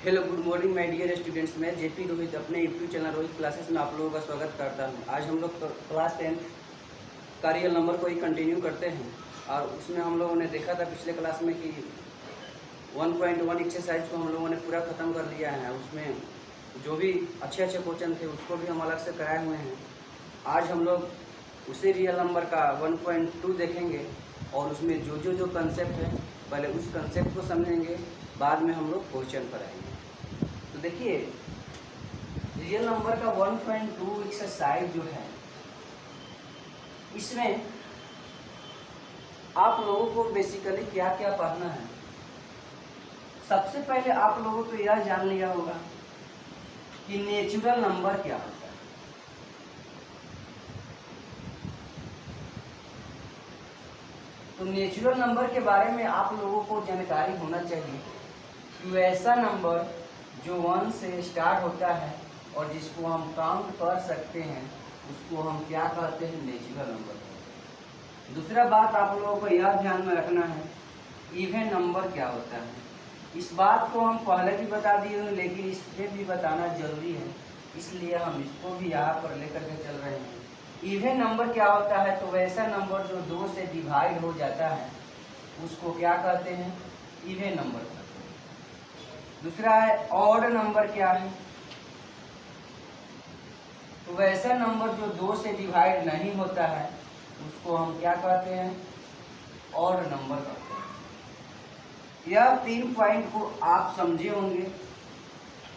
Hello good morning my dear students. मैं JP Rohit अपने YouTube channel Rohit classes में आप लोगों का स्वागत करता हूं। आज हम लोग क्लास 10 का रियल नंबर को ही कंटिन्यू करते हैं और उसमें हम लोगों ने देखा था पिछले क्लास में कि 1.1 एक्सरसाइज को हम लोगों ने पूरा ख़त्म कर लिया है। उसमें जो भी अच्छे क्वेश्चन थे उसको भी हम अलग से कराए हुए हैं। आज हम लोग उसी रियल नंबर का 1.2 देखेंगे और उसमें जो कंसेप्ट है पहले उस कंसेप्ट को समझेंगे, बाद में हम लोग क्वेश्चन पर आएंगे। तो देखिए रियल नंबर का 1.2 एक्सरसाइज जो है, इसमें आप लोगों को बेसिकली क्या क्या पढ़ना है। सबसे पहले आप लोगों को यह जान लिया होगा कि नेचुरल नंबर क्या होता है। तो नेचुरल नंबर के बारे में आप लोगों को जानकारी होना चाहिए कि वैसा नंबर जो 1 से स्टार्ट होता है और जिसको हम काउंट कर सकते हैं उसको हम क्या कहते हैं, नेचुरल नंबर। दूसरा बात आप लोगों को यह ध्यान में रखना है इवन नंबर क्या होता है। इस बात को हम पहले भी बता दिए हैं लेकिन इसमें भी बताना जरूरी है, इसलिए हम इसको भी यहाँ पर लेकर के चल रहे हैं। इवन नंबर क्या होता है, तो वैसा नंबर जो 2 से डिवाइड हो जाता है उसको क्या कहते हैं, इवन नंबर कहते हैं। दूसरा है ऑड नंबर क्या है, तो वैसा नंबर जो 2 से डिवाइड नहीं होता है उसको हम क्या कहते हैं, ऑड नंबर कहते हैं। यह 3 पॉइंट को आप समझे होंगे।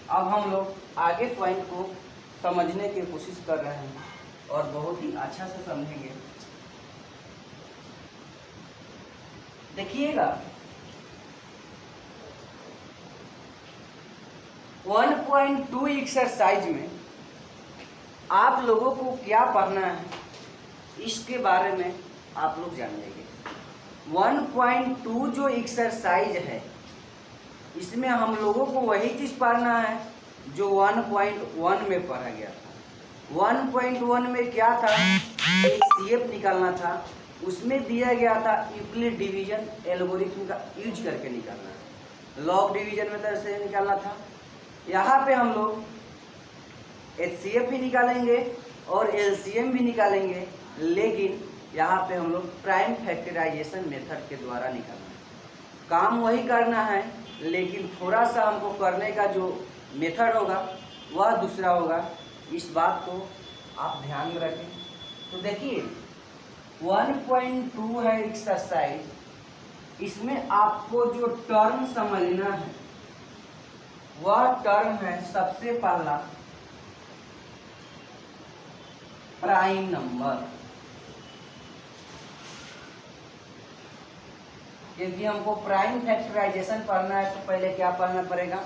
अब हम लोग आगे पॉइंट को समझने की कोशिश कर रहे हैं और बहुत ही अच्छा से समझेंगे। देखिएगा 1.2 एक्सरसाइज में आप लोगों को क्या पढ़ना है इसके बारे में आप लोग जान लेंगे। 1.2 जो एक्सरसाइज है इसमें हम लोगों को वही चीज पढ़ना है जो 1.1 में पढ़ा गया था। 1.1 में क्या था, एक सीएफ निकालना था, उसमें दिया गया था यूक्लिड डिवीजन एल्गोरिथम का यूज करके निकालना है। लॉग डिवीजन मेथड से निकालना था। यहाँ पे हम लोग एचसीएफ भी निकालेंगे और एलसीएम भी निकालेंगे, लेकिन यहाँ पे हम लोग प्राइम फैक्टराइजेशन मेथड के द्वारा निकालना है। काम वही करना है लेकिन थोड़ा सा हमको करने का जो मेथड होगा वह दूसरा होगा। इस बात को आप ध्यान में रखें। तो देखिए 1.2 है एक्सरसाइज, इसमें आपको जो टर्म समझना है वह टर्म है सबसे पहला प्राइम नंबर। क्योंकि हमको प्राइम फैक्टराइजेशन पढ़ना है तो पहले क्या पढ़ना पड़ेगा,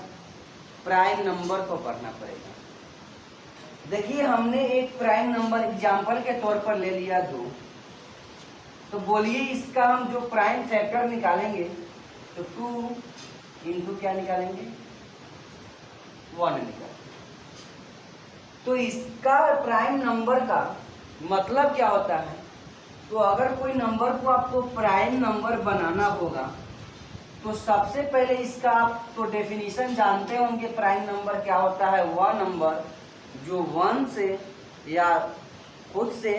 प्राइम नंबर को पढ़ना पड़ेगा। देखिए हमने एक प्राइम नंबर एग्जाम्पल के तौर पर ले लिया 2, तो बोलिए इसका हम जो प्राइम फैक्टर निकालेंगे तो 2 इंटू क्या निकालेंगे, 1 निकालेंगे। तो इसका प्राइम नंबर का मतलब क्या होता है, तो अगर कोई नंबर को आपको प्राइम नंबर बनाना होगा तो सबसे पहले इसका आप तो डेफिनेशन जानते होंगे। प्राइम नंबर क्या होता है, वह नंबर जो 1 से या खुद से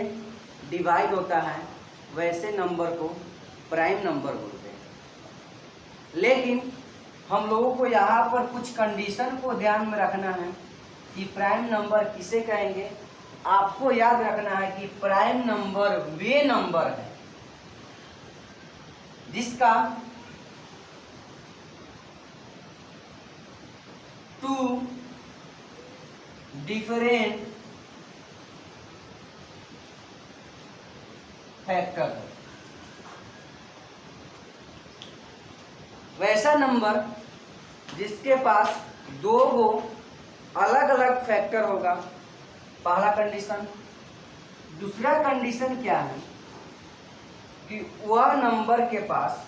डिवाइड होता है वैसे नंबर को प्राइम नंबर बोलते हैं। लेकिन हम लोगों को यहाँ पर कुछ कंडीशन को ध्यान में रखना है कि प्राइम नंबर किसे कहेंगे। आपको याद रखना है कि प्राइम नंबर वे नंबर है जिसका 2 डिफरेंट फैक्टर है। वैसा नंबर जिसके पास 2 अलग अलग फैक्टर होगा, पहला कंडीशन। दूसरा कंडीशन क्या है कि वह नंबर के पास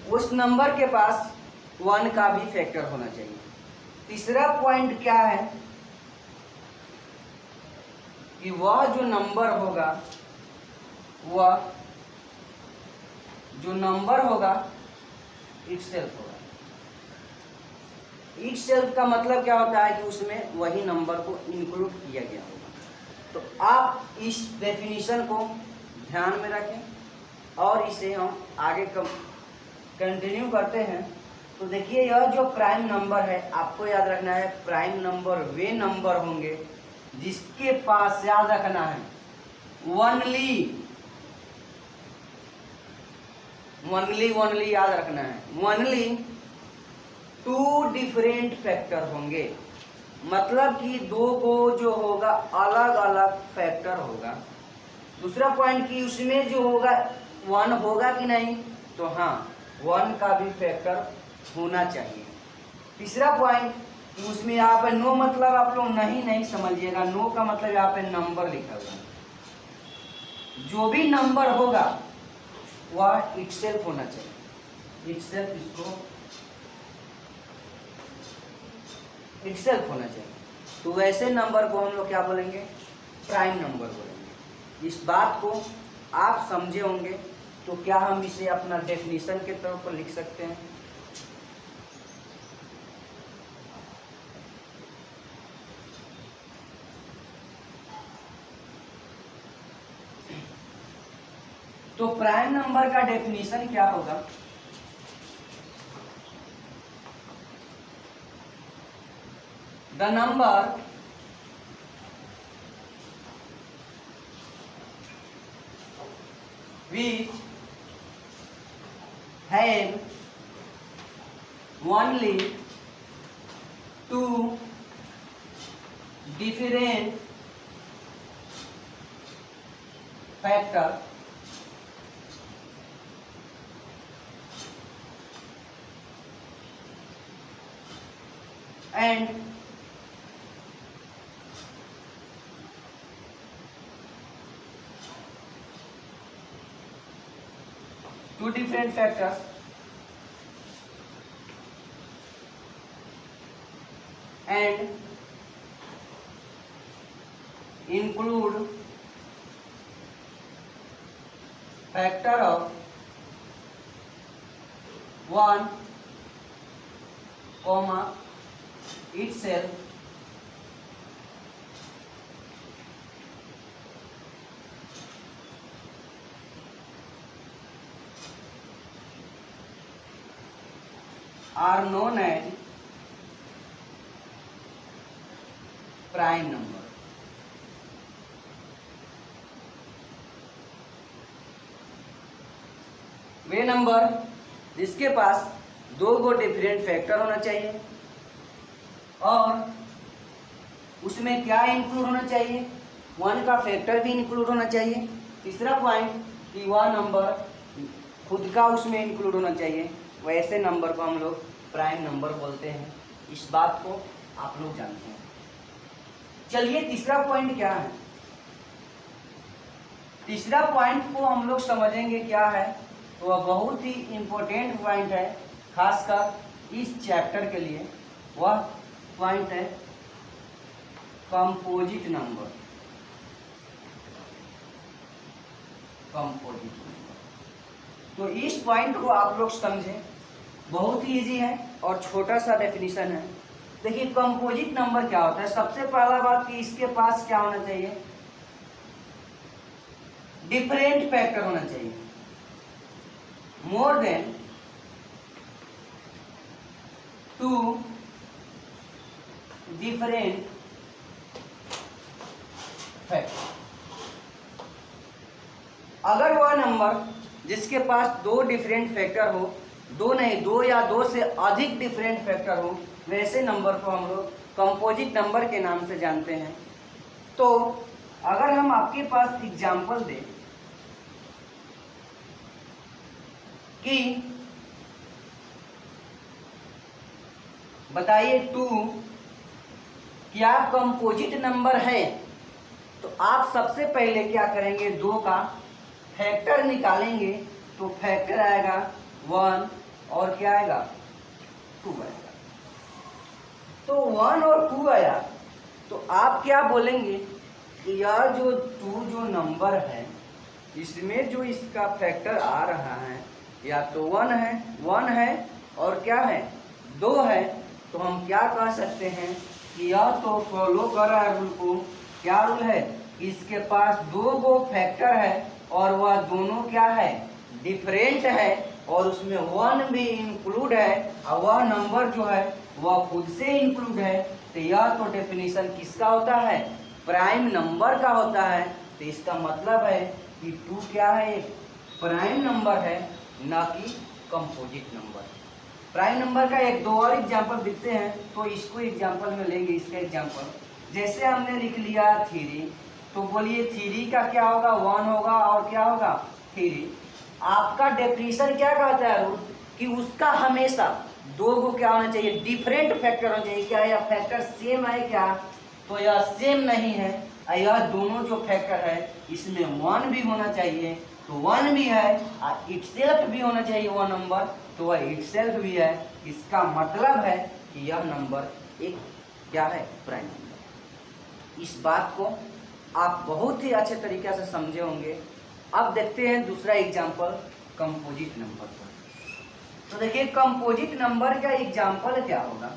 उस नंबर के पास 1 का भी फैक्टर होना चाहिए। तीसरा पॉइंट क्या है कि वह जो नंबर होगा वह जो नंबर होगा इटसेल्फ होगा। इटसेल्फ का मतलब क्या होता है कि उसमें वही नंबर को इंक्लूड किया गया होगा। तो आप इस डेफिनेशन को ध्यान में रखें और इसे हम आगे कंटिन्यू करते हैं। तो देखिए, यह जो प्राइम नंबर है, आपको याद रखना है, प्राइम नंबर वे नंबर होंगे जिसके पास, याद रखना है, ओनली याद रखना है, ओनली 2 डिफरेंट फैक्टर होंगे। मतलब कि दो को जो होगा अलग अलग फैक्टर होगा। दूसरा पॉइंट कि उसमें जो होगा 1 होगा कि नहीं, तो हाँ, 1 का भी फैक्टर होना चाहिए। तीसरा पॉइंट कि उसमें यहाँ पे नो मतलब आप लोग नहीं समझिएगा, नो का मतलब यहाँ पे नंबर लिखा हुआ है। जो भी नंबर होगा वह इटसेल्फ होना चाहिए, इटसेल्फ होना चाहिए। तो वैसे नंबर को हम लोग क्या बोलेंगे, प्राइम नंबर बोलेंगे। इस बात को आप समझे होंगे, तो क्या हम इसे अपना डेफिनेशन के तौर पर लिख सकते हैं। तो प्राइम नंबर का डेफिनेशन क्या होगा, the number which have only 2 different factor and two different factors and include factor of 1, itself are known as prime number। Way number जिसके पास 2 गो डिफरेंट फैक्टर होना चाहिए और उसमें क्या इंक्लूड होना चाहिए, 1 का फैक्टर भी इंक्लूड होना चाहिए। तीसरा पॉइंट कि वह नंबर खुद का उसमें इंक्लूड होना चाहिए। वैसे नंबर को हम लोग प्राइम नंबर बोलते हैं। इस बात को आप लोग जानते हैं। चलिए, तीसरा पॉइंट क्या है। तीसरा पॉइंट को हम लोग समझेंगे क्या है, तो वह बहुत ही इम्पोर्टेंट पॉइंट है, खासकर इस चैप्टर के लिए। वह पॉइंट है कंपोजिट नंबर। तो इस पॉइंट को आप लोग समझें, बहुत ही इजी है और छोटा सा डेफिनेशन है। देखिए, कंपोजिट नंबर क्या होता है। सबसे पहला बात कि इसके पास क्या होना चाहिए, डिफरेंट फैक्टर होना चाहिए, मोर देन 2 डिफरेंट फैक्टर। अगर वह नंबर जिसके पास 2 डिफरेंट फैक्टर हो, 2 नहीं, 2 या 2 से अधिक डिफरेंट फैक्टर हो, वैसे नंबर को हम लोग कंपोजिट नंबर के नाम से जानते हैं। तो अगर हम आपके पास एग्जाम्पल दें कि बताइए 2 क्या कंपोजिट नंबर है, तो आप सबसे पहले क्या करेंगे, 2 का फैक्टर निकालेंगे। तो फैक्टर आएगा 1 और क्या आएगा, 2 आएगा। तो 1 और 2 आया, तो आप क्या बोलेंगे कि यह जो 2 जो नंबर है, इसमें जो इसका फैक्टर आ रहा है या तो 1 है और क्या है 2 है, तो हम क्या कह सकते हैं कि यह तो फॉलो कर रहा है रूल को। क्या रूल है? इसके पास 2 गो फैक्टर है और वह दोनों क्या है डिफरेंट है और उसमें 1 भी इंक्लूड है और वह नंबर जो है वह खुद से इंक्लूड है। तो यह तो डेफिनेशन किसका होता है? प्राइम नंबर का होता है। तो इसका मतलब है कि 2 क्या है? एक प्राइम नंबर है, ना कि कंपोजिट नंबर। प्राइम नंबर का 1-2 और एग्जांपल देखते हैं, तो इसको एग्जांपल में लेंगे। इसका एग्जांपल जैसे हमने लिख लिया 3, तो बोलिए 3 का क्या होगा? 1 होगा और क्या होगा 3। आपका डेफिनेशन क्या कहता है रूल कि उसका हमेशा 2 को क्या होना चाहिए? डिफरेंट फैक्टर होना चाहिए। क्या यह फैक्टर सेम है क्या? तो यह सेम नहीं है। यह दोनों जो फैक्टर है इसमें 1 भी होना चाहिए, तो 1 भी है और इटसेल्फ भी होना चाहिए वह नंबर, तो वह इटसेल्फ भी है। इसका मतलब है कि यह नंबर एक क्या है? Prime number. इस बात को आप बहुत ही अच्छे तरीके से समझे होंगे। अब देखते हैं दूसरा एग्जांपल कंपोजिट नंबर पर। तो देखिए कंपोजिट नंबर का एग्जांपल क्या होगा।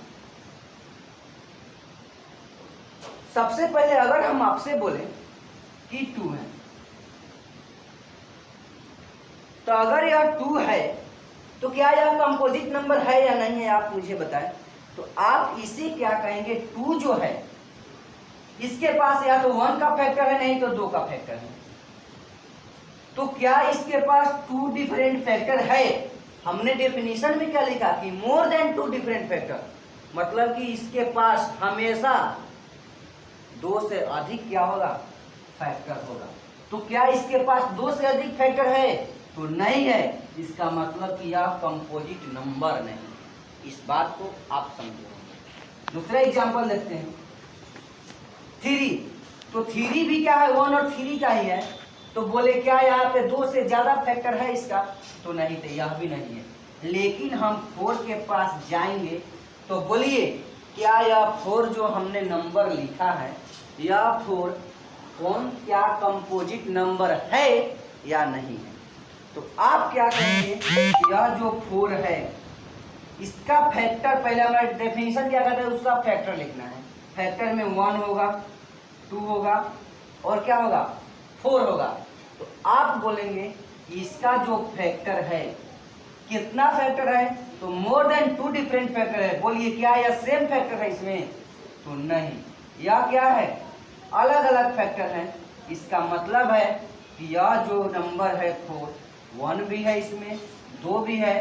सबसे पहले अगर हम आपसे बोले कि 2 है, तो अगर यह 2 है तो क्या यह कंपोजिट नंबर है या नहीं है? आप मुझे बताएं। तो आप इसे क्या कहेंगे? 2 जो है इसके पास या तो 1 का फैक्टर है, नहीं तो 2 का फैक्टर है। तो क्या इसके पास 2 डिफरेंट फैक्टर है? हमने डेफिनेशन में क्या लिखा कि मोर देन 2 डिफरेंट फैक्टर, मतलब कि इसके पास हमेशा 2 से अधिक क्या होगा? फैक्टर होगा। तो क्या इसके पास 2 से अधिक फैक्टर है? तो नहीं है। इसका मतलब कि यह कंपोजिट नंबर नहीं। इस बात को आप समझो। दूसरा एग्जांपल देखते हैं 3। तो 3 भी क्या है? 1 और 3 का ही है। तो बोले क्या यहाँ पे 2 से ज्यादा फैक्टर है इसका? तो नहीं, तो यह भी नहीं है। लेकिन हम 4 के पास जाएंगे तो बोलिए क्या यह 4 जो हमने नंबर लिखा है यह 4 कौन क्या कंपोजिट नंबर है या नहीं है? तो आप क्या कहेंगे? यह जो 4 है इसका फैक्टर, पहले हमारा डेफिनेशन क्या कहता है? उसका फैक्टर लिखना है। फैक्टर में 1 होगा, 2 होगा और क्या होगा? 4 होगा। तो आप बोलेंगे इसका जो फैक्टर है कितना फैक्टर है? तो मोर देन 2 डिफरेंट फैक्टर है। बोलिए क्या यह सेम फैक्टर है इसमें? तो नहीं, यह क्या है? अलग अलग फैक्टर है। इसका मतलब है कि यह जो नंबर है 4, 1 भी है इसमें, 2 भी है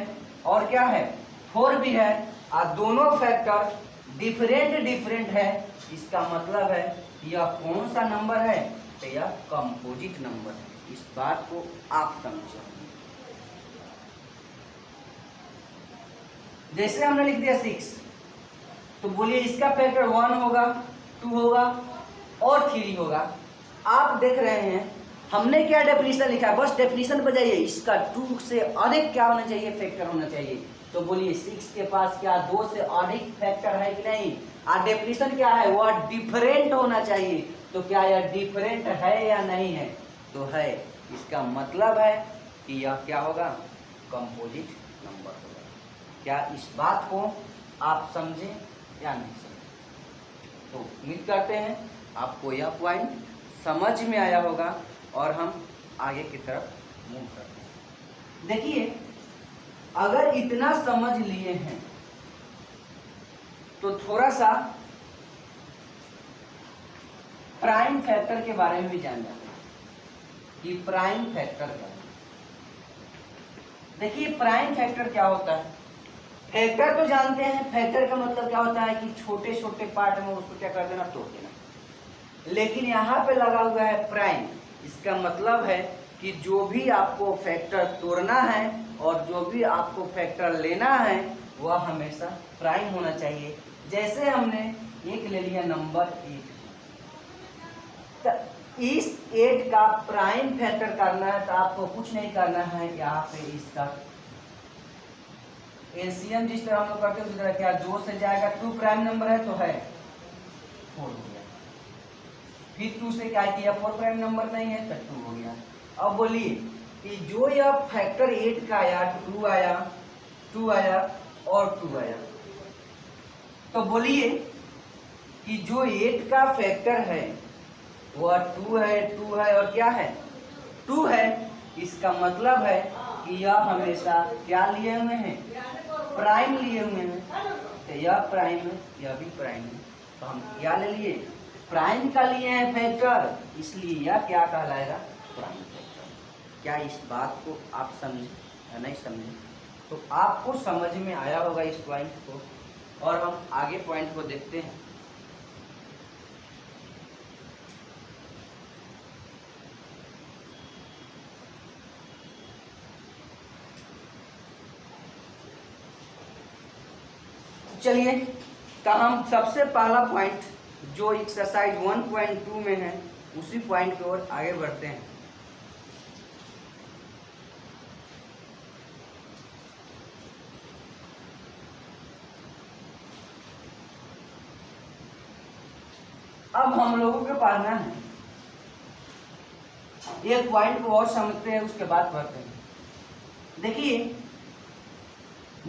और क्या है 4 भी है और दोनों फैक्टर डिफरेंट डिफरेंट है। इसका मतलब है यह कौन सा नंबर है? तो यह कंपोजिट नंबर है। इस बात को आप समझो। जैसे हमने लिख दिया 6, तो बोलिए इसका फैक्टर 1 होगा, 2 होगा और 3 होगा। आप देख रहे हैं हमने क्या डेफिनेशन लिखा है? बस डेफिनेशन बजाइए, इसका 2 से अधिक क्या होना चाहिए? फैक्टर होना चाहिए। तो बोलिए 6 के पास क्या 2 से अधिक फैक्टर है कि नहीं? और डेफिनेशन क्या है? वह डिफरेंट होना चाहिए। तो क्या यह डिफरेंट है या नहीं है? तो है। इसका मतलब है कि यह क्या होगा? कंपोजिट नंबर होगा। क्या इस बात को आप समझे या नहीं समझे? तो उम्मीद करते हैं आपको यह पॉइंट समझ में आया होगा और हम आगे की तरफ मूव करते हैं। देखिए अगर इतना समझ लिए हैं तो थोड़ा सा प्राइम फैक्टर के बारे में भी जान जाते हैं कि प्राइम फैक्टर क्या है। देखिए प्राइम फैक्टर क्या होता है? फैक्टर तो जानते हैं, फैक्टर का मतलब क्या होता है कि छोटे छोटे पार्ट में उसको क्या कर देना? तोड़ देना। लेकिन यहाँ पे लगा हुआ है प्राइम। इसका मतलब है कि जो भी आपको फैक्टर तोड़ना है और जो भी आपको फैक्टर लेना है वह हमेशा प्राइम होना चाहिए। जैसे हमने एक ले लिया नंबर 8, तो इस 8 का प्राइम फैक्टर करना है तो आपको कुछ नहीं करना है। यहाँ पे इसका एलसीएम जिस तरह हम लोग करते हैं उसी तरह क्या 2 से जाएगा 2 प्राइम नंबर है तो है 4 हो गया। फिर 2 से क्या किया? 4 प्राइम नंबर नहीं है तो 2 हो गया। अब बोलिए कि जो यह फैक्टर 8 का आया, 2 आया, 2 आया और 2 आया, तो बोलिए कि जो 8 का फैक्टर है वह 2 है, 2 है और क्या है, 2 है। इसका मतलब है कि यह हमेशा क्या लिए हुए हैं, प्राइम लिए हुए हैं। तो यह प्राइम है, यह भी प्राइम है, तो हम क्या ले लिए, प्राइम का लिए हैं फैक्टर, इसलिए यह क्या कहलाएगा, प्राइम फैक्टर। क्या इस बात को आप समझे या नहीं समझे? तो आपको समझ में आया होगा इस पॉइंट को, और हम आगे पॉइंट को देखते हैं। चलिए, तो हम सबसे पहला पॉइंट जो एक्सरसाइज 1.2 में है उसी पॉइंट की ओर आगे बढ़ते हैं। अब हम लोगों को पढ़ना है, एक पॉइंट को और समझते हैं, उसके बाद पढ़ते हैं। देखिए,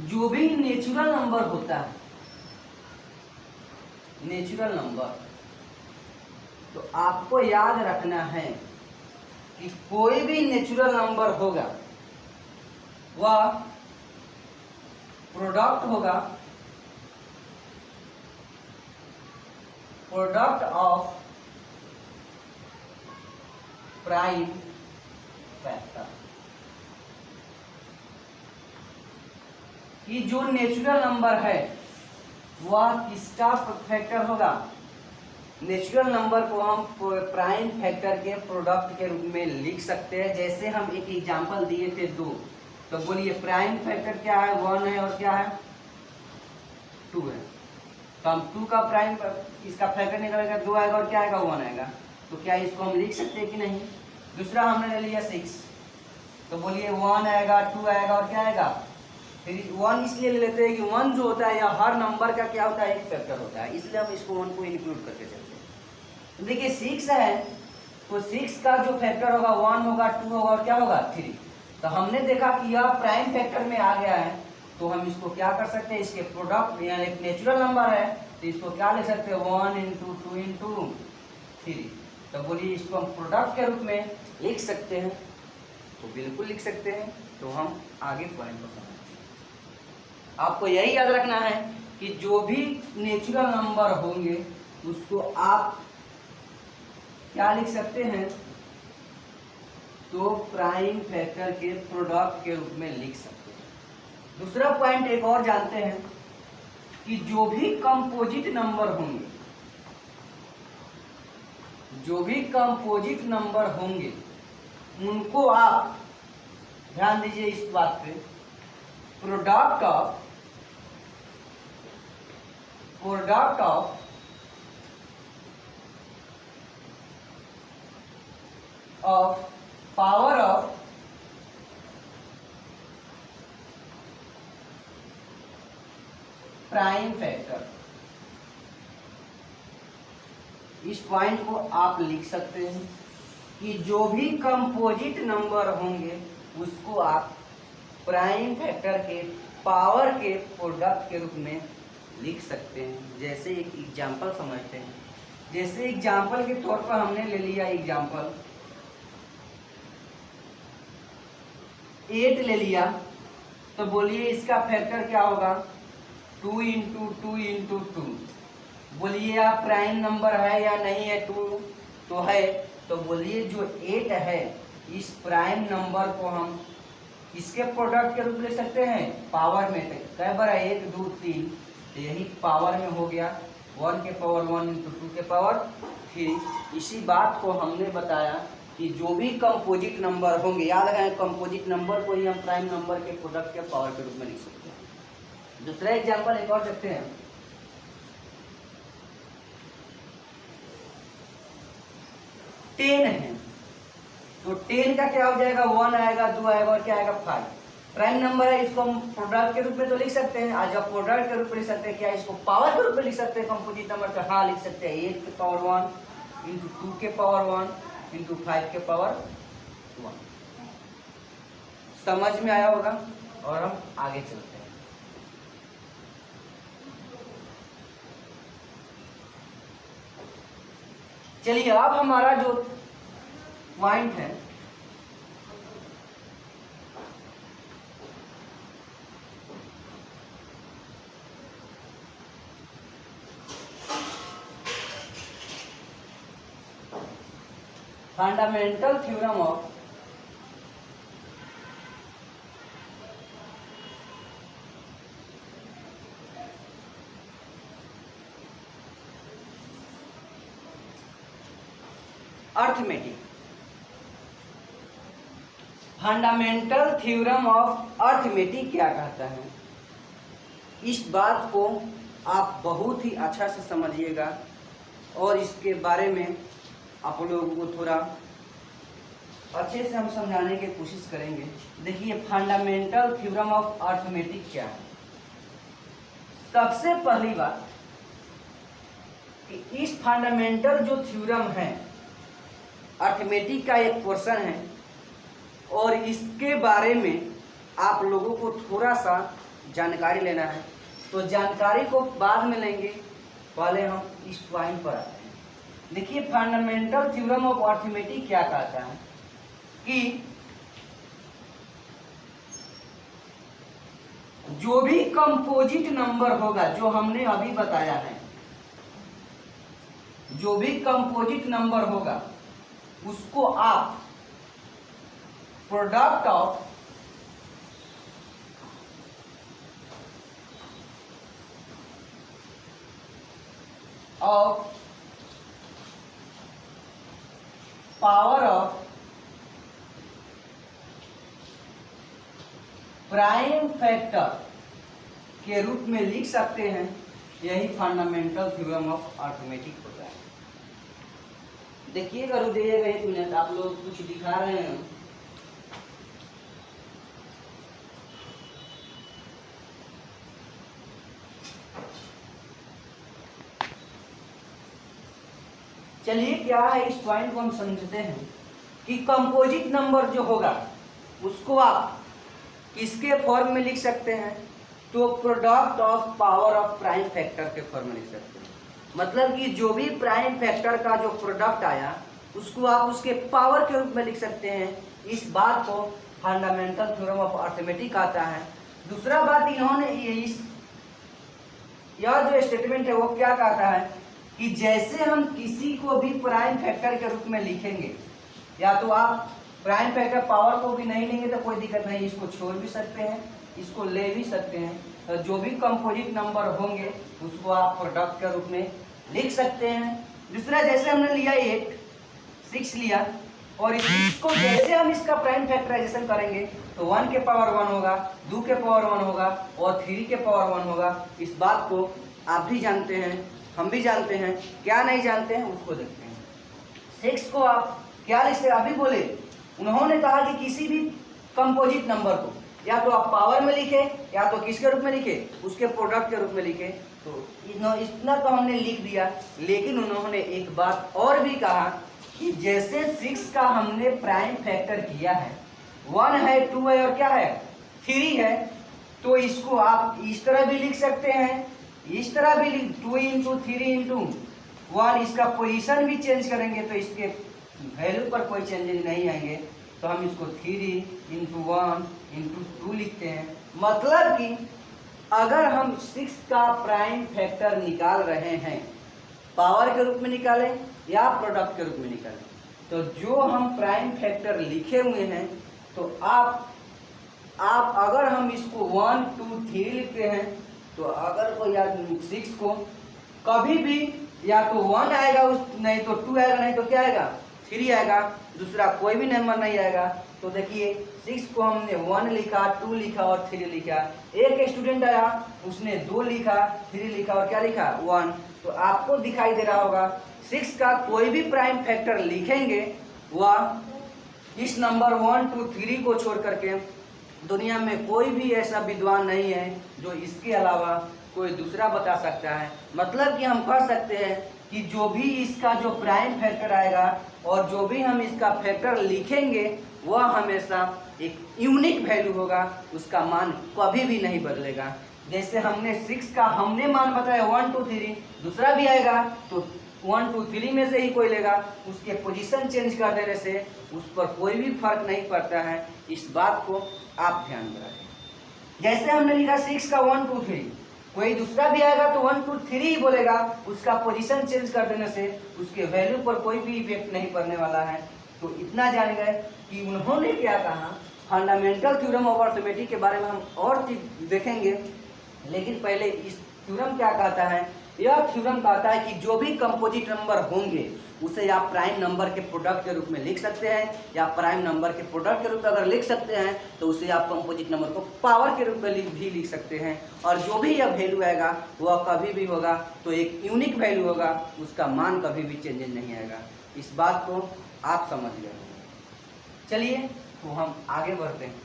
जो भी नेचुरल नंबर होता है, नेचुरल नंबर, तो आपको याद रखना है कि कोई भी नेचुरल नंबर होगा वह प्रोडक्ट होगा, प्रोडक्ट ऑफ प्राइम फैक्टर। कि जो नेचुरल नंबर है वह किसका फैक्टर होगा, नेचुरल नंबर को हम प्राइम फैक्टर के प्रोडक्ट के रूप में लिख सकते हैं। जैसे हम एक एग्जांपल दिए थे 2, तो बोलिए प्राइम फैक्टर क्या है, 1 है और क्या है, 2 है। तो हम 2 का प्राइम इसका फैक्टर निकलेगा, 2 आएगा और क्या आएगा, 1 आएगा। तो क्या इसको हम लिख सकते हैं कि नहीं। दूसरा हमने ले लिया 6, तो बोलिए 1 आएगा, 2 आएगा और क्या आएगा, फिर 1 इसलिए ले लेते हैं कि 1 जो होता है या हर नंबर का क्या होता है, एक फैक्टर होता है, इसलिए हम इसको 1 को इंक्लूड करके चलते हैं। तो देखिए 6 है, तो 6 का जो फैक्टर होगा 1 होगा, 2 होगा और क्या होगा, 3। तो हमने देखा कि यह प्राइम फैक्टर में आ गया है, तो हम इसको क्या कर सकते हैं, इसके प्रोडक्ट या एक नेचुरल नंबर है तो इसको क्या लिख सकते हैं, 1 इंटू 2 इंटू 3। तो बोलिए इसको हम प्रोडक्ट के रूप में लिख सकते हैं, तो बिल्कुल लिख सकते हैं। तो हम आगे पॉइंट को समझते हैं। आपको यही याद रखना है कि जो भी नेचुरल नंबर होंगे उसको आप क्या लिख सकते हैं, तो प्राइम फैक्टर के प्रोडक्ट के रूप में लिख सकते हैं। दूसरा पॉइंट एक और जानते हैं कि जो भी कंपोजिट नंबर होंगे, जो भी कंपोजिट नंबर होंगे उनको आप ध्यान दीजिए इस बात पे, product of power of prime factor, इस पॉइंट को आप लिख सकते हैं कि जो भी कंपोजिट नंबर होंगे उसको आप प्राइम फैक्टर के पावर के प्रोडक्ट के रूप में लिख सकते हैं। जैसे एक एग्जांपल समझते हैं, जैसे एग्जांपल के तौर पर हमने ले लिया एग्जांपल 8 ले लिया, तो बोलिए इसका फैक्टर क्या होगा, 2 इंटू 2 इंटू 2। बोलिए आप प्राइम नंबर है या नहीं है, 2 तो है, तो बोलिए जो 8 है इस प्राइम नंबर को हम इसके प्रोडक्ट के रूप ले सकते हैं, पावर में कई बार 1 2 3, तो यही पावर में हो गया, 1 के पावर 1 इंटू 2 के पावर 3। इसी बात को हमने बताया कि जो भी कंपोजिट नंबर होंगे, याद रखें कंपोजिट नंबर को ही हम प्राइम नंबर के प्रोडक्ट के पावर के रूप में लिख सकते हैं। दूसरा एग्जांपल एक और देखते हैं, 10 है, तो 10 का क्या हो जाएगा, 1 आएगा, 2 आएगा और क्या आएगा, 5। प्राइम नंबर है, इसको हम प्रोडक्ट के रूप में तो लिख सकते हैं। आज आप प्रोडक्ट के रूप में लिख सकते हैं, क्या इसको पावर के रूप में लिख सकते हैं कंपोजिट नंबर का, हाँ लिख सकते हैं। 8 के पावर 1 इंटू 2 के पावर 1 इंटू 5 के पावर 1। समझ में आया होगा और हम आगे चलते हैं। चलिए अब हमारा जो पॉइंट है fundamental theorem of arithmetic. Fundamental theorem of arithmetic क्या कहता है, इस बात को आप बहुत ही अच्छा से समझिएगा और इसके बारे में आप लोगों को थोड़ा अच्छे से हम समझाने की कोशिश करेंगे। देखिए फंडामेंटल थ्योरम ऑफ अर्थमेटिक क्या है। सबसे पहली बात कि इस फंडामेंटल जो थ्योरम है अर्थमेटिक का एक पोर्शन है और इसके बारे में आप लोगों को थोड़ा सा जानकारी लेना है। तो जानकारी को बाद में लेंगे, पहले हम इस पॉइंट पर आते हैं। देखिए फंडामेंटल थ्योरम ऑफ अर्थमेटिक क्या कहता है कि जो भी कंपोजिट नंबर होगा, जो हमने अभी बताया है, जो भी कंपोजिट नंबर होगा उसको आप product of power of prime factor के रूप में लिख सकते हैं। यही फंडामेंटल थ्योरम ऑफ अर्थमेटिक होता है। देखिएगा, रुकिएगा एक मिनट, आप लोग कुछ दिखा रहे हैं। चलिए क्या है इस पॉइंट को हम समझते हैं कि कंपोजिट नंबर जो होगा उसको आप किसके फॉर्म में लिख सकते हैं, तो product of power of prime factor के फॉर्म में लिख सकते हैं। मतलब कि जो भी प्राइम फैक्टर का जो प्रोडक्ट आया उसको आप उसके पावर के रूप में लिख सकते हैं। इस बात को फंडामेंटल थ्योरम ऑफ अर्थमेटिक आता है। दूसरा बात इन्होंने यह जो स्टेटमेंट है वो क्या कहता है कि जैसे हम किसी को भी प्राइम फैक्टर के रूप में लिखेंगे, या तो आप प्राइम फैक्टर पावर को भी नहीं लेंगे तो कोई दिक्कत नहीं, इसको छोड़ भी सकते हैं, इसको ले भी सकते हैं। तो जो भी कंपोजिट नंबर होंगे उसको आप प्रोडक्ट के रूप में लिख सकते हैं। दूसरा, जैसे हमने लिया 8, 6 लिया और इसको जैसे हम इसका प्राइम फैक्टराइजेशन करेंगे तो 1 के पावर 1 होगा, 2 के पावर 1 होगा और 3 के पावर 1 होगा। इस बात को आप भी जानते हैं, हम भी जानते हैं। क्या नहीं जानते हैं उसको देखते हैं। 6 को आप क्या लिखते, अभी बोले उन्होंने कहा कि किसी भी कंपोजिट नंबर को या तो आप पावर में लिखे या तो किसके रूप में लिखे, उसके प्रोडक्ट के रूप में लिखे। तो इतना तो हमने लिख दिया, लेकिन उन्होंने एक बात और भी कहा कि जैसे 6 का हमने प्राइम फैक्टर किया है, 1 है, 2 है और क्या है 3 है, तो इसको आप इस तरह भी लिख सकते हैं, इस तरह भी 2 × 3 × 1। इसका पोजीशन भी चेंज करेंगे तो इसके वैल्यू पर कोई चेंजेस नहीं आएंगे। तो हम इसको 3 × 1 × 2 लिखते हैं। मतलब कि अगर हम 6 का प्राइम फैक्टर निकाल रहे हैं, पावर के रूप में निकालें या प्रोडक्ट के रूप में निकालें, तो जो हम प्राइम फैक्टर लिखे हुए हैं तो आप अगर हम इसको 1 2 3 लिखते हैं तो अगर कोई 6 को कभी भी या तो 1 आएगा, नहीं तो 2 आएगा, नहीं तो क्या आएगा 3 आएगा, दूसरा कोई भी नंबर नहीं आएगा। तो देखिए 6 को हमने 1 लिखा, 2 लिखा और 3 लिखा। एक स्टूडेंट आया, उसने 2 लिखा, 3 लिखा और क्या लिखा 1। तो आपको दिखाई दे रहा होगा 6 का कोई भी प्राइम फैक्टर लिखेंगे वह इस नंबर 1 2 3 को छोड़ करके दुनिया में कोई भी ऐसा विद्वान नहीं है जो इसके अलावा कोई दूसरा बता सकता है। मतलब कि हम कह सकते हैं कि जो भी इसका जो प्राइम फैक्टर आएगा और जो भी हम इसका फैक्टर लिखेंगे वह हमेशा एक यूनिक वैल्यू होगा, उसका मान कभी भी नहीं बदलेगा। जैसे हमने 6 का हमने मान बताया 1 2 3, दूसरा भी आएगा तो 1 2 3 में से ही कोई लेगा, उसके पोजीशन चेंज कर देने से उस पर कोई भी फर्क नहीं पड़ता है। इस बात को आप ध्यान में रखें। जैसे हमने लिखा 6 का 1 2 3, कोई दूसरा भी आएगा तो 1 2 3 ही बोलेगा, उसका पोजीशन चेंज कर देने से उसके वैल्यू पर कोई भी इफेक्ट नहीं पड़ने वाला है। तो इतना जान गए कि उन्होंने क्या कहा। फंडामेंटल थ्योरम ऑफ अर्थमेटिक के बारे में हम और चीज देखेंगे, लेकिन पहले इस थ्योरम क्या कहता है। यह थ्योरम कहता है कि जो भी कंपोजिट नंबर होंगे उसे आप प्राइम नंबर के प्रोडक्ट के रूप में लिख सकते हैं, या प्राइम नंबर के प्रोडक्ट के रूप में अगर लिख सकते हैं तो उसे आप कंपोजिट नंबर को पावर के रूप में भी लिख सकते हैं। और जो भी यह वैल्यू आएगा वह कभी भी होगा तो एक यूनिक वैल्यू होगा, उसका मान कभी भी चेंजेस नहीं आएगा। इस बात को आप समझ गए। चलिए तो हम आगे बढ़ते हैं।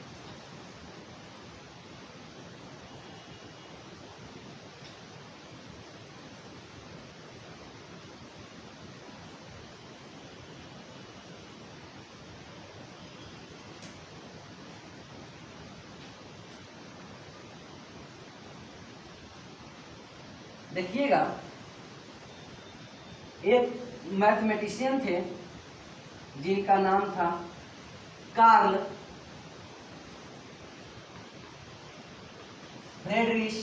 देखिएगा, एक मैथमेटिशियन थे जिनका नाम था कार्ल फ्रेडरिश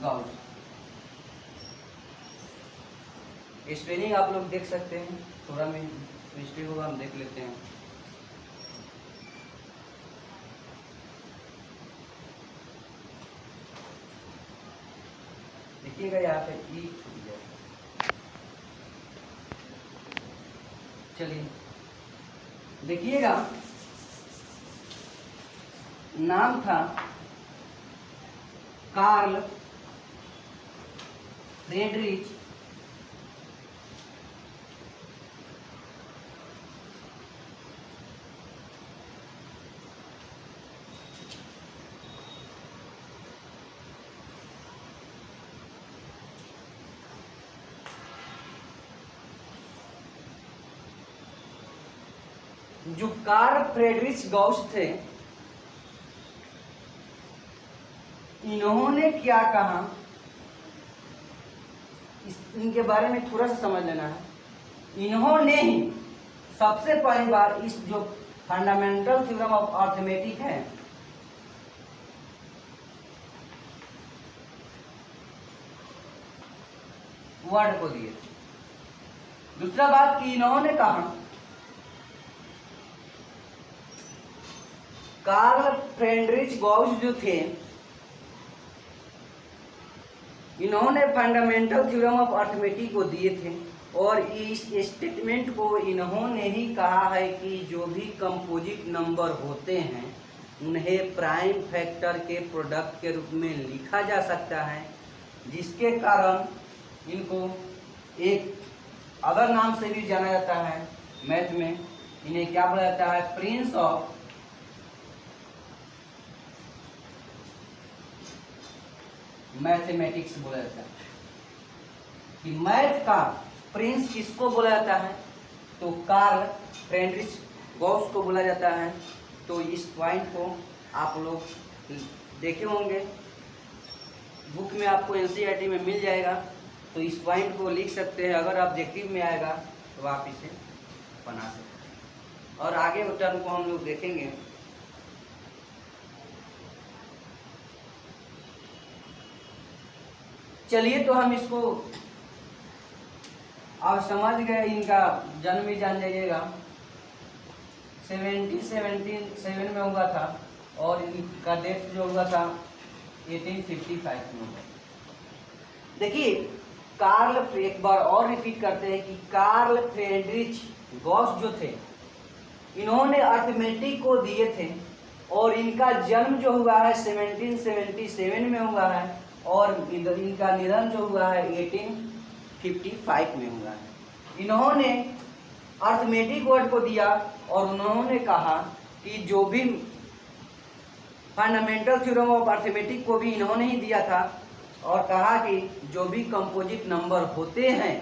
गाउस। स्पेलिंग आप लोग देख सकते हैं, थोड़ा में मिस्टेक होगा, हम देख लेते हैं। देखिएगा यहाँ पे ई छूट गया। चलिए देखिएगा, नाम था कार्ल फ्रेडरिच जो कार्ल फ्रेडरिच गाउस थे, इन्होंने क्या कहा इनके बारे में थोड़ा सा समझ लेना है। इन्होंने ही सबसे पहली बार इस जो फंडामेंटल थ्योरम ऑफ अर्थमेटिक है, वर्ड को दिए। दूसरा बात कि इन्होंने कहा, कार्ल फ्रेडरिच गाउस जो थे, इन्होंने फंडामेंटल थ्योरम ऑफ अर्थमेटिक को दिए थे और इस स्टेटमेंट को इन्होंने ही कहा है कि जो भी कंपोजिट नंबर होते हैं उन्हें प्राइम फैक्टर के प्रोडक्ट के रूप में लिखा जा सकता है, जिसके कारण इनको एक अदर नाम से भी जाना जाता है मैथ में। इन्हें क्या बोला जाता है, प्रिंस ऑफ मैथमेटिक्स बोला जाता है। कि मैथ का प्रिंस किसको बोला जाता है, तो कार्ल फ्रेडरिच गाउस को बोला जाता है। तो इस पॉइंट को आप लोग देखे होंगे, बुक में आपको एनसीईआरटी में मिल जाएगा, तो इस पॉइंट को लिख सकते हैं। अगर ऑब्जेक्टिव में आएगा तो आप इसे बना सकते हैं, और आगे टर्म को हम लोग देखेंगे। चलिए तो हम इसको आप समझ गए, इनका जन्म भी जान जाइएगा। 1777 में हुआ था और इनका डेथ जो हुआ था 1855 में हुआ। देखिए कार्ल, एक बार और रिपीट करते हैं कि कार्ल फ्रेडरिच गाउस जो थे, इन्होंने अर्थमेटिक को दिए थे और इनका जन्म जो हुआ है 1777 में हुआ है और इनका निधन जो हुआ है 1855 में हुआ है। इन्होंने अर्थमेटिक वर्ड को दिया और उन्होंने कहा कि जो भी फंडामेंटल थ्योरम ऑफ अर्थमेटिक को भी इन्होंने ही दिया था, और कहा कि जो भी कंपोजिट नंबर होते हैं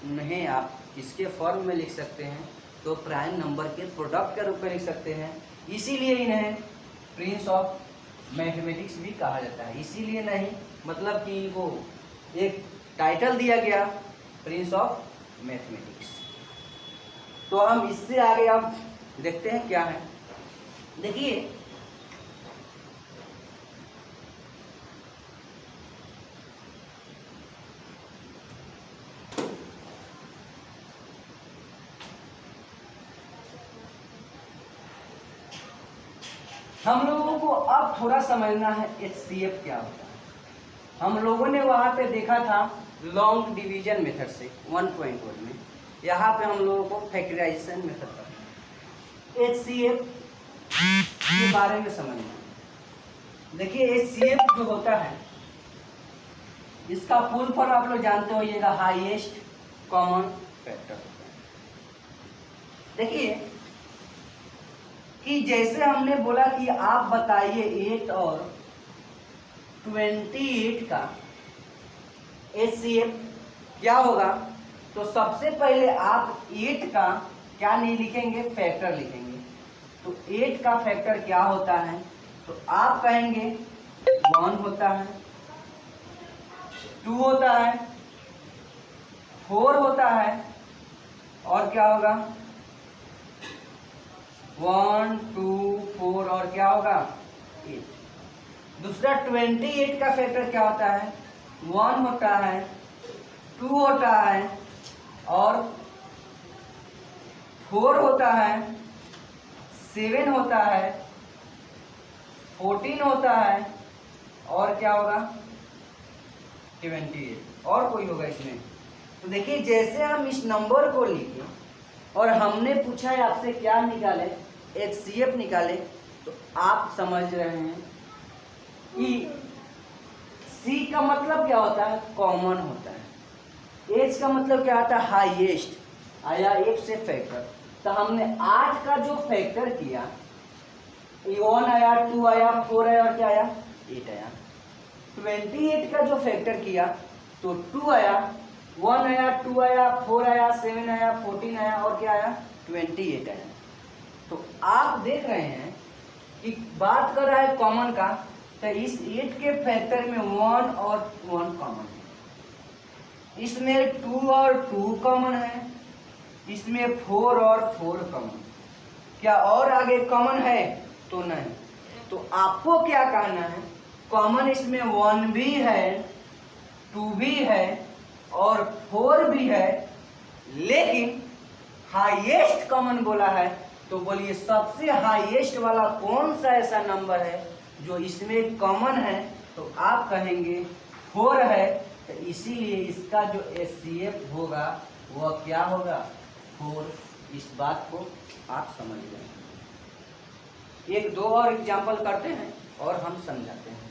उन्हें आप किसके फॉर्म में लिख सकते हैं, तो प्राइम नंबर के प्रोडक्ट के रूप में लिख सकते हैं। इसीलिए इन्हें प्रिंस ऑफ मैथमेटिक्स भी कहा जाता है। इसीलिए नहीं, मतलब कि वो एक टाइटल दिया गया प्रिंस ऑफ मैथमेटिक्स। तो हम इससे आगे अब देखते हैं क्या है। देखिए हम लोगों को अब थोड़ा समझना है HCF क्या होता है। हम लोगों ने वहां पे देखा था लॉन्ग डिवीजन मेथड से 1.1 में, यहाँ पे हम लोगों को फैक्टराइजेशन मेथड पढ़ना, HCF के बारे में समझना। देखिए HCF जो होता है इसका फुल फॉर्म आप लोग जानते होइएगा, हाईएस्ट कॉमन फैक्टर होता है। देखिए कि जैसे हमने बोला कि आप बताइए 8 और 28 का HCF क्या होगा, तो सबसे पहले आप 8 का क्या नहीं लिखेंगे, फैक्टर लिखेंगे। तो 8 का फैक्टर क्या होता है, तो आप कहेंगे 1 होता है, 2 होता है, 4 होता है, और क्या होगा 1 2 4 और क्या होगा 8। दूसरा 28 का फैक्टर क्या होता है, 1 होता है, 2 होता है, और 4 होता है, 7 होता है, 14 होता है, और क्या होगा 28, और कोई होगा इसमें। तो देखिए जैसे हम इस नंबर को लिखे और हमने पूछा है आपसे क्या निकाले, HCF निकाले, तो आप समझ रहे हैं कि C का मतलब क्या होता है, कॉमन होता है। H का मतलब क्या होता है, हाईएस्ट, आया 1 से फैक्टर। तो हमने 8 का जो फैक्टर किया, 1 आया, 2 आया, 4 आया, और क्या आया 8 आया। 28 का जो फैक्टर किया तो 2 आया, 1 आया, 2 आया, 4 आया, 7 आया, 14 आया, और क्या आया 28 आया। तो आप देख रहे हैं कि बात कर रहा है कॉमन का, तो इस 8 के फैक्टर में 1 और 1 कॉमन है, इसमें 2 और 2 कॉमन है, इसमें 4 और 4 कॉमन। क्या और आगे कॉमन है, तो नहीं। तो आपको क्या कहना है, कॉमन इसमें 1 भी है, 2 भी है, और 4 भी है, लेकिन हाईएस्ट कॉमन बोला है। तो बोलिए सबसे हाईएस्ट वाला कौन सा ऐसा नंबर है जो इसमें कॉमन है, तो आप कहेंगे 4 है। तो इसीलिए इसका जो HCF होगा वह क्या होगा, 4। इस बात को आप समझ गए। एक दो और एग्जाम्पल करते हैं और हम समझाते हैं।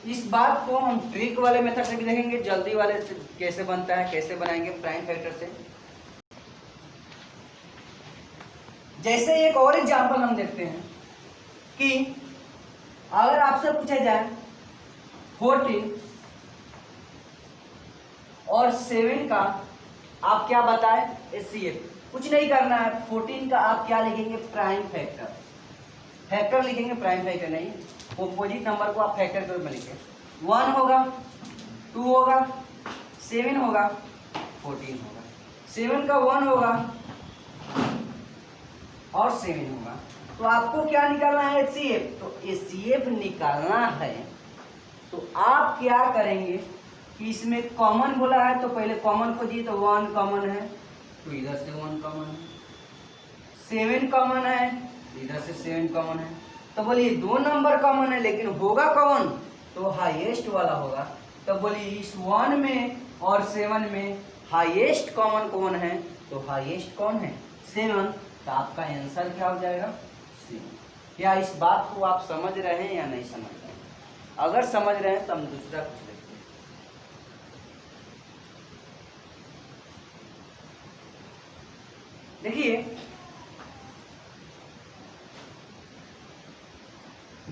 इस बात को हम ट्रिक वाले मेथड से भी देखेंगे, जल्दी वाले से कैसे बनता है, कैसे बनाएंगे प्राइम फैक्टर से। जैसे एक और एग्जांपल हम देखते हैं कि अगर आपसे पूछा जाए 14 और 7 का आप क्या बताएं HCF, कुछ नहीं करना है। 14 का आप क्या लिखेंगे, प्राइम फैक्टर, फैक्टर लिखेंगे, प्राइम फैक्टर नहीं। ऑपोजिट नंबर को आप फैक्टर के रूप में लिखें। 1 होगा, 2 होगा, 7 होगा, 14 होगा। 7 का 1 होगा और 7 होगा। तो आपको क्या निकालना है, HCF। तो HCF निकालना है तो आप क्या करेंगे कि इसमें कॉमन बोला है तो पहले कॉमन खोजिए। तो 1 कॉमन है तो इधर से 1 कॉमन है, 7 कॉमन है इधर से 7 कॉमन है। तो बोलिए 2 नंबर कॉमन है लेकिन होगा कौन, तो हाईएस्ट वाला होगा। तो बोलिए इस 1 में और 7 में हाईएस्ट कॉमन कौन है, तो हाईएस्ट कौन है 7। तो आपका आंसर क्या हो जाएगा 7। क्या इस बात को आप समझ रहे हैं या नहीं समझ रहे हैं? अगर समझ रहे हैं तो हम दूसरा कुछ देखते हैं। देखिए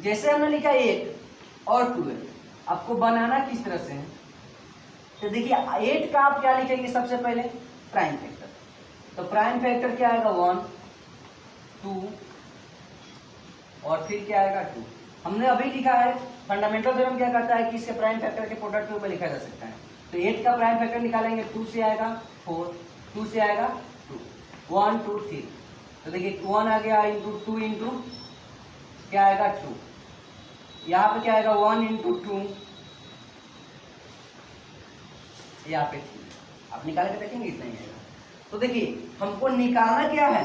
जैसे हमने लिखा 8 और 12, आपको बनाना किस तरह से है, तो देखिए 8 का आप क्या लिखेंगे, सबसे पहले प्राइम फैक्टर। तो प्राइम फैक्टर क्या आएगा, 1 2 और फिर क्या आएगा 2। हमने अभी लिखा है, फंडामेंटल थ्योरम क्या कहता है कि इसके प्राइम फैक्टर के प्रोडक्ट के ऊपर लिखा जा सकता है। तो 8 का प्राइम फैक्टर निकालेंगे, 2 से आएगा 4, 2 से आएगा 2, 1 2 3। तो देखिए 1 आ गया इंटू 2 इंटू क्या आएगा 2, यहाँ पे क्या आएगा 1 इंटू 2, यहाँ पे 3। आप निकाल के देखेंगे इतना ही आएगा। तो देखिए हमको निकालना क्या है,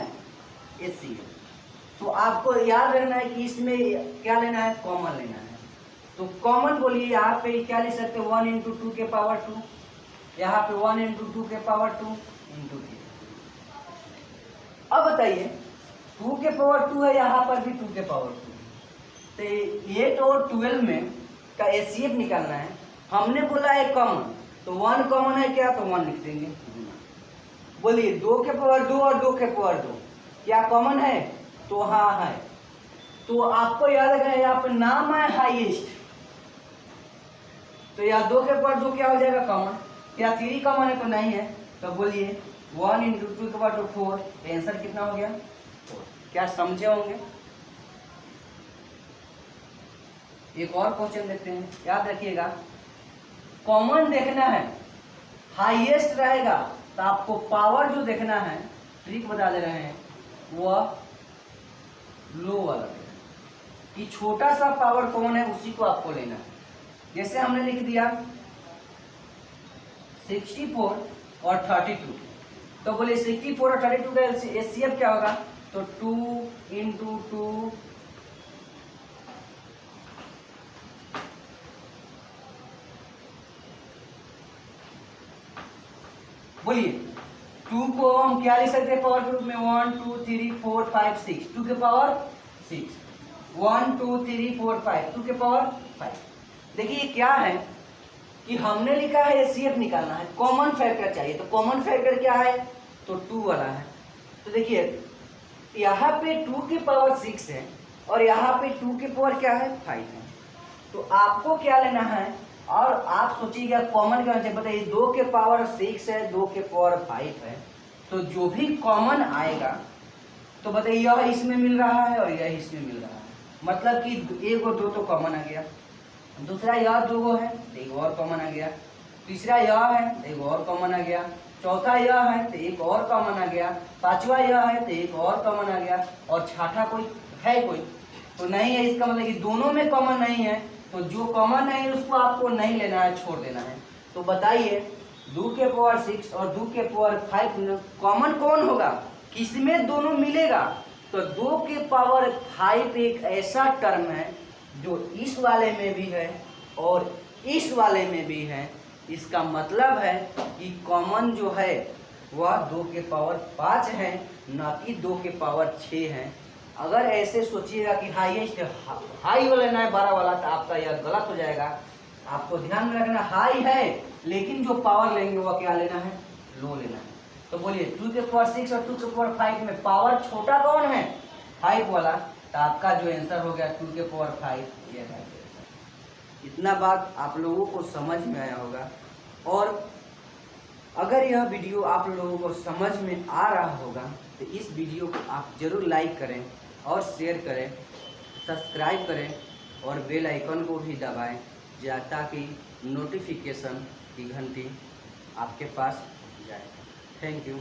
HCl। तो आपको याद रखना है कि इसमें क्या लेना है, कॉमन लेना है। तो कॉमन बोलिए, यहाँ पे क्या ले सकते हैं, 1 इंटू 2 के पावर 2, यहाँ पे 1 इंटू 2 के पावर 2 इंटू 3। अब बताइए 2 के पावर 2 है, यहाँ पर भी 2 के पावर 2। तो 8 और 12 में का HCF निकालना है। हमने बोला है कॉमन, तो 1 कॉमन है क्या, तो 1 लिख देंगे। बोलिए 2 के पावर 2 और 2 के पावर 2 क्या कॉमन है, तो हाँ है। तो आपको याद रखना है, यहाँ पर नाम है हाईएस्ट, तो या 2 के पावर 2 क्या हो जाएगा, कॉमन। क्या 3 कॉमन है, तो नहीं है। तो बोलिए 1 इंटू 2 के पावर 4, आंसर कितना हो गया, 4। क्या समझे होंगे। एक और क्वेश्चन देखते हैं, याद रखिएगा कॉमन देखना है, हाईएस्ट रहेगा तो आपको पावर जो देखना है, ट्रिक बता दे रहे हैं, वह लो वाला कि छोटा सा पावर कौन है उसी को आपको लेना है। जैसे हमने लिख दिया 64 और 32, तो बोलिए 64 और 32 का HCF क्या होगा, तो 2 इंटू 2 बोलिए 2 को हम क्या लिख सकते हैं पावर के रूप में, 1 2 3 4 5 6, 2 के पावर 6, 1 2 3 4 5, 2 के पावर 5। देखिए क्या है कि हमने लिखा है HCF निकालना है, कॉमन फैक्टर चाहिए। तो कॉमन फैक्टर क्या है, तो 2 वाला है। तो देखिए यहाँ पे 2 के पावर 6 है और यहाँ पे 2 के पावर क्या है, 5 है। तो आपको क्या लेना है, और आप सोचिएगा कॉमन क्या चाहिए, बताइए 2 के पावर 6 है, 2 के पावर 5 है, तो जो भी कॉमन आएगा तो बताइए यह इसमें मिल रहा है और यह इसमें मिल रहा है, मतलब कि 1 और 2 तो कॉमन आ गया, दूसरा यह 2 है तो एक और कॉमन आ गया, तीसरा यह है तो एक और कॉमन आ गया, चौथा यह है तो एक और कॉमन आ गया, पांचवा यह है तो एक और कॉमन आ गया, और छठा कोई है, कोई तो नहीं है। इसका मतलब कि दोनों में कॉमन नहीं है, तो जो कॉमन नहीं है उसको आपको नहीं लेना है, छोड़ देना है। तो बताइए 2 के पावर 6 और 2 के पावर 5 में कॉमन कौन होगा, किसमें दोनों मिलेगा, तो 2 के पावर 5 एक ऐसा टर्म है जो इस वाले में भी है और इस वाले में भी है। इसका मतलब है कि कॉमन जो है वह 2 के पावर 5 है, न कि 2 के पावर 6 है। अगर ऐसे सोचिएगा कि हाईएस्ट हाई वाला लेना है 12 वाला, तो आपका यह गलत हो जाएगा। आपको ध्यान में रखना हाई है, लेकिन जो पावर लेंगे वह क्या लेना है, लो लेना है। तो बोलिए 2 के पावर 6 और 2 के पावर 5 में पावर छोटा कौन है, 5 वाला, तो आपका जो आंसर हो गया 2 के पावर 5 ये है। इतना बात आप लोगों को समझ में आया होगा, और अगर यह वीडियो आप लोगों को समझ में आ रहा होगा तो इस वीडियो को आप जरूर लाइक करें और शेयर करें, सब्सक्राइब करें और बेल आइकन को भी दबाएं, ताकि नोटिफिकेशन की घंटी आपके पास जाए। Thank you.